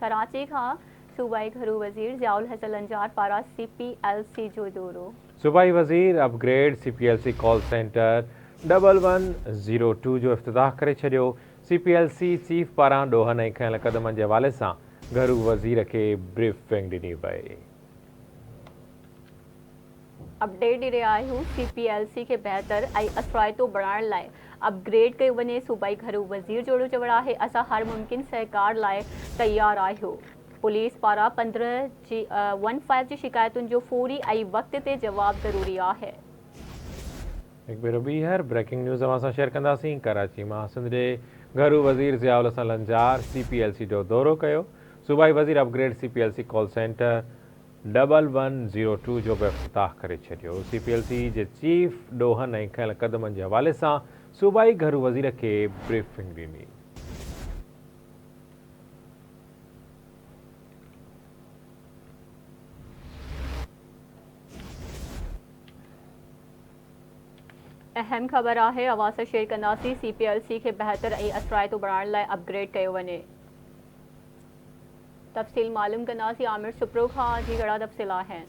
कराची खां सूबाई घरू वज़ीर ज़ियाउल हसन लंजार पारां CPLC जो दौरो। सूबाई वज़ीर अपग्रेड CPLC कॉल सेंटर 1102 जो इफ्तिताह करे छॾियो। CPLC चीफ पारां ॾोहनि ऐं खयल क़दमनि जे हवाले सां घरू वज़ीर खे ब्रीफिंग ॾिनी वई। अपडेट ॾेई रहिया आहियूं। CPLC खे बहितर ऐं असराइतो बणाइण लाइ अपग्रेड कयो वञे। सूबाई घरू वज़ीर जोड़ो चवण आहे, असां हर मुमकिन सहकार लाइ तैयार आहियूं। पुलिस पारां 15 जी शिकायतुनि जो फौरी ऐं वक़्त ते जवाब ज़रूरी आहे। हिकु भेरो ॿीहर ब्रेकिंग न्यूज़ अवां सां शेयर कंदासीं। कराची मां सिंध जे घरू वज़ीर ज़ियाउल हसन लंजार CPLC जो दौरो कयो। सूबाई वज़ीर अपग्रेड CPLC कॉल सेंटर 1102 जो बि इफ्तिताह करे छॾियो। CPLC जे चीफ ॾोहनि ऐं खयल क़दमनि जे हवाले सां सूबाई घरू वज़ीर खे ब्रीफिंग ॾिनी। अहम ख़बर आहे, अवां सां शेयर कंदासीं। CPLC खे बहितर ऐं असराइतो बणाइण लाइ अपग्रेड कयो वञे। तफ़सील मालूम कंदासीं आमिर सुप्रो खां। जी घड़ा तफ़सील आहिनि।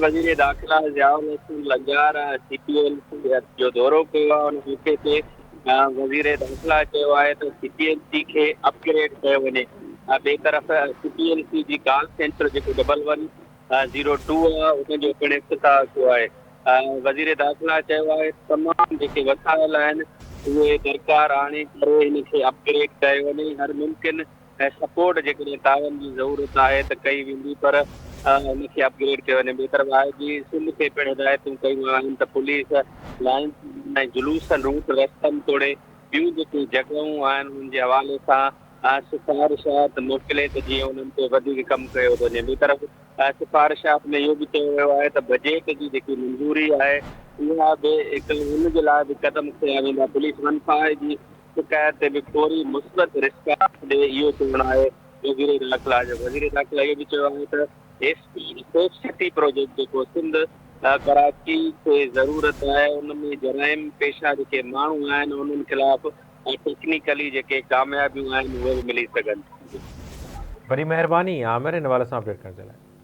वज़ीर दाख़िला ज़ियाउल हसन लंजार CPLC जो दौरो कयो आहे। उन मौक़े ते वज़ीर दाख़िला चयो आहे त CPLC खे अपग्रेड कयो वञे। ॿिए तरफ़ CPLC जी कॉल सेंटर जेको 1102 आहे उनजो पिणु इफ्तिताह कयो आहे। वज़ीर दाख़िला चयो आहे तमामु जेके वसाइल आहिनि उहे दरकार आणे करे हिनखे अपग्रेड कयो वञे। हर मुमकिन ऐं सपोर्ट जेकॾहिं तावन जी ज़रूरत आहे त कई वेंदी, पर हुनखे अपग्रेड कयो वञे। ॿिए तरफ़ IG सिंध खे पिणु हिदायतूं कयूं आहिनि त पुलिस लाइन ऐं जुलूस रूट रस्तनि तोड़े ॿियूं जेकियूं जॻहियूं आहिनि उन्हनि जे हवाले सां सिफ़ारिशात मोकिले त जीअं उन्हनि ते वधीक कमु कयो थो वञे। ॿी तरफ़ सिफ़ारिशात में इहो बि चयो वियो आहे त बजट जी जेकी मंज़ूरी आहे उहा बि हिकु उनजे लाइ बि क़दम खयां वेंदा। पुलिस मनफाए जी शिकायत ते बि फौरी मुस्बत रिस्पांस ॾे, इहो चवणु आहे वज़ीर दाख़िला जो। वज़ीर दाख़िला इहो बि चयो आहे त सेफ सिटी प्रोजेक्ट जेको सिंध कराची खे ज़रूरत आहे उन में जराइम पेशा जेके माण्हू आहिनि उन्हनि ख़िलाफ़ टेक्निकली जेके कामयाबियूं आहिनि उहे बि मिली सघनि। वॾी महिरबानी आमिर हिन हवाले सां अपडेट करण जे लाइ।